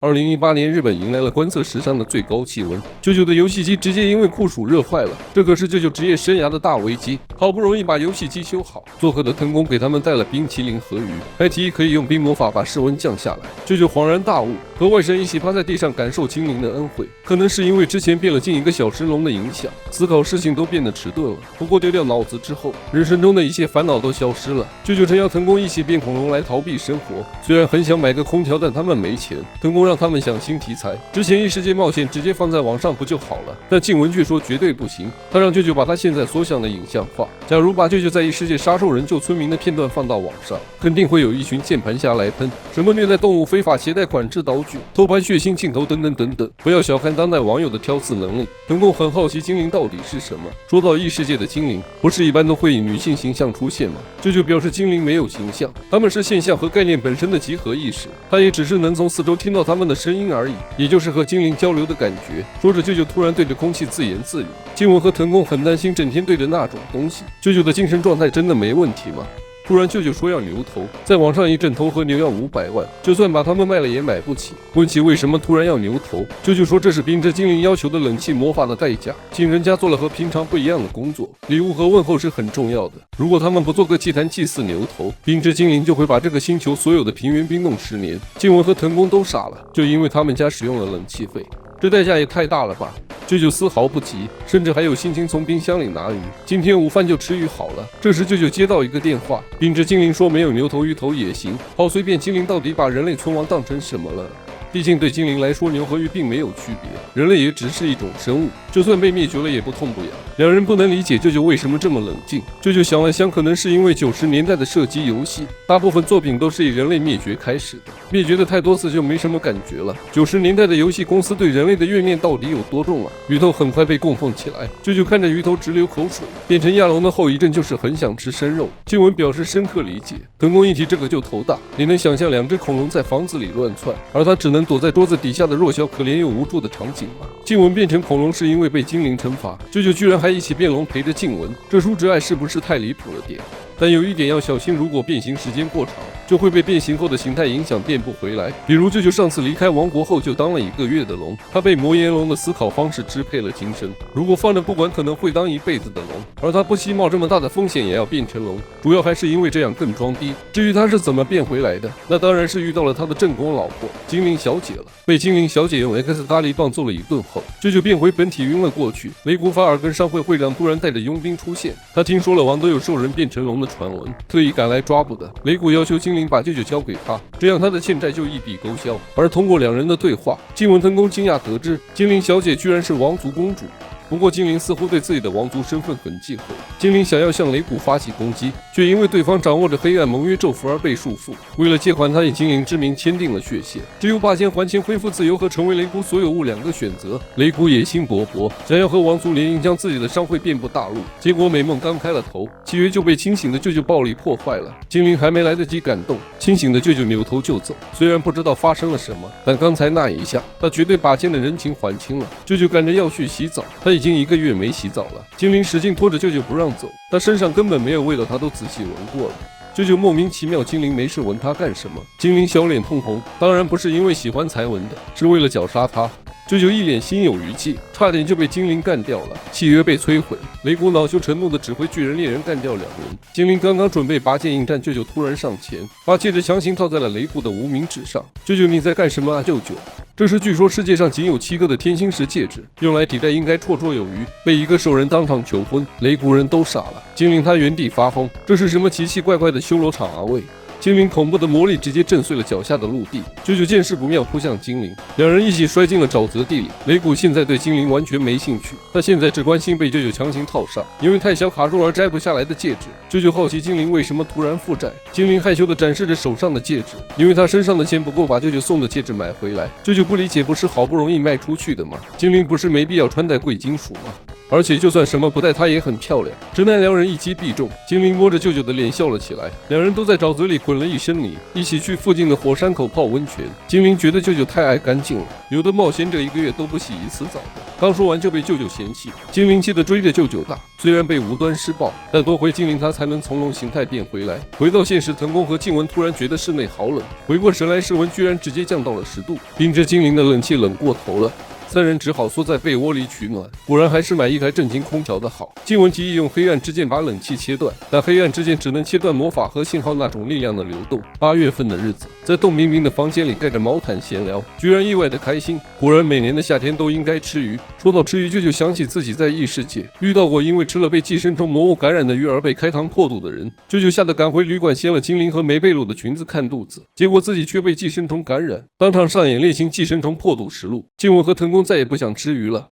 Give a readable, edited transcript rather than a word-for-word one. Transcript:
2018年，日本迎来了观测史上的最高气温，舅舅的游戏机直接因为酷暑热坏了，这可是舅舅职业生涯的大危机。好不容易把游戏机修好，做客的藤宫给他们带了冰淇淋和鱼，还提议可以用冰魔法把室温降下来。舅舅恍然大悟，和外甥一起趴在地上感受精灵的恩惠。可能是因为之前变了近1个小时龙的影响，思考事情都变得迟钝了。不过丢掉脑子之后，人生中的一切烦恼都消失了。舅舅曾邀藤宫一起变恐龙来逃避生活，虽然很想买个空调，但他们没钱。藤宫让他们想新题材，之前异世界冒险直接放在网上不就好了？但静雯却说绝对不行，他让舅舅把他现在所想的影像化。假如把舅舅在异世界杀兽人救村民的片段放到网上，肯定会有一群键盘侠来喷，什么虐待动物、非法携带管制刀具、偷拍血腥镜头等等等等。不要小看当代网友的挑刺能力。藤宫很好奇精灵到底是什么。说到异世界的精灵，不是一般都会以女性形象出现吗？舅舅表示精灵没有形象，他们是现象和概念本身的集合意识，他也只是能从四周听到他们的声音而已，也就是和精灵交流的感觉。说着，舅舅突然对着空气自言自语。静雯和藤宫很担心整天对着那种东西，舅舅的精神状态真的没问题吗？突然舅舅说要牛头，在网上一阵头和牛要500万，就算把它们卖了也买不起。问起为什么突然要牛头，舅舅说这是冰之精灵要求的冷气魔法的代价，请人家做了和平常不一样的工作，礼物和问候是很重要的。如果他们不做个祭坛祭祀牛头，冰之精灵就会把这个星球所有的平原冰冻10年。静雯和藤宫都傻了，就因为他们家使用了冷气费，这代价也太大了吧。舅舅丝毫不急，甚至还有心情从冰箱里拿鱼，今天午饭就吃鱼好了。这时舅舅接到一个电话，冰之精灵说没有牛头鱼头也行，好随便。精灵到底把人类村王当成什么了？毕竟对精灵来说，牛和鱼并没有区别，人类也只是一种生物，就算被灭绝了也不痛不痒。两人不能理解舅舅为什么这么冷静。舅舅想了想，可能是因为90年代的射击游戏，大部分作品都是以人类灭绝开始的，灭绝的太多次就没什么感觉了。90年代的游戏公司对人类的怨念到底有多重啊？鱼头很快被供奉起来，舅舅看着鱼头直流口水。变成亚龙的后遗症就是很想吃生肉。静雯表示深刻理解。藤宫一提这个就头大，你能想象2只恐龙在房子里乱窜，而他只能躲在桌子底下的弱小可怜又无助的场景吗？静雯变成恐龙是因为被精灵惩罚，舅舅居然还一起变龙陪着静雯，这叔侄爱是不是太离谱了点？但有一点要小心，如果变形时间过长，就会被变形后的形态影响变不回来。比如舅舅上次离开王国后就当了1个月的龙，他被魔岩龙的思考方式支配了精神，如果放着不管可能会当一辈子的龙，而他不惜冒这么大的风险也要变成龙，主要还是因为这样更装逼。至于他是怎么变回来的，那当然是遇到了他的正宫老婆精灵小姐了。被精灵小姐用 X 咖喱棒揍了一顿后，舅舅变回本体晕了过去。雷古法尔跟商会会长突然带着佣兵出现，他听说了王都有兽人变成龙的传闻，特意赶来抓捕的。雷古要求精灵把舅舅交给他，这样他的欠债就一笔勾销。而通过2人的对话，静雯藤宫惊讶得知精灵小姐居然是王族公主。不过精灵似乎对自己的王族身份很忌讳，精灵想要向雷古发起攻击，却因为对方掌握着黑暗盟约咒符而被束缚。为了借款，他以精灵之名签订了血线，只有把钱还钱、恢复自由和成为雷古所有物2个选择。雷古野心勃勃，想要和王族联姻，将自己的商会遍布大陆。结果美梦刚开了头，契约就被清醒的舅舅暴力破坏了。精灵还没来得及感动，清醒的舅舅扭头就走。虽然不知道发生了什么，但刚才那一下，他绝对把欠的人情还清了。舅舅赶着要去洗澡，他已经1个月没洗澡了。精灵使劲拖着舅舅不让走，他身上根本没有味道，他都仔细闻过了。舅舅莫名其妙，精灵没事闻他干什么？精灵小脸通红，当然不是因为喜欢才闻的，是为了绞杀他。舅舅一脸心有余悸，差点就被精灵干掉了，契约被摧毁。雷古恼羞成怒的指挥巨人猎人干掉2人。精灵刚刚准备拔剑应战，舅舅突然上前，把戒指强行套在了雷古的无名指上。舅舅你在干什么啊，舅舅？这是据说世界上仅有7个的天星石戒指，用来抵债应该绰绰有余，被1个兽人当场求婚，雷古人都傻了。精灵他原地发疯，这是什么奇奇怪怪的修罗场啊喂！精灵恐怖的魔力直接震碎了脚下的陆地，舅舅见势不妙扑向精灵，2人一起摔进了沼泽地里。雷古现在对精灵完全没兴趣，他现在只关心被舅舅强行套上，因为太小卡住而摘不下来的戒指。舅舅好奇精灵为什么突然负债，精灵害羞地展示着手上的戒指，因为他身上的钱不够把舅舅送的戒指买回来。舅舅不理解，不是好不容易卖出去的吗？精灵不是没必要穿戴贵金属吗？而且就算什么不带，她也很漂亮。直男两人一击必中，精灵摸着舅舅的脸笑了起来，两人都在沼泽里滚了一身泥，一起去附近的火山口泡温泉。精灵觉得舅舅太爱干净了，有的冒险者1个月都不洗1次澡的。刚说完就被舅舅嫌弃，精灵气得追着舅舅打，虽然被无端施暴，但多回精灵他才能从容形态变回来。回到现实，藤宫和静雯突然觉得室内好冷，回过神来，室温居然直接降到了10度，冰着精灵的冷气冷过头了。三人只好缩在被窝里取暖，果然还是买一台正经空调的好。静雯提议用黑暗之剑把冷气切断，但黑暗之剑只能切断魔法和信号那种力量的流动。8月份的日子，在冻冰冰的房间里盖着毛毯闲聊，居然意外的开心。果然每年的夏天都应该吃鱼。说到吃鱼，舅舅想起自己在异世界遇到过因为吃了被寄生虫魔物感染的鱼而被开膛破肚的人，舅舅吓得赶回旅馆掀了精灵和梅贝鲁的裙子看肚子，结果自己却被寄生虫感染，当场上演烈性寄生虫破肚实录。静雯和藤宫再也不想吃鱼了。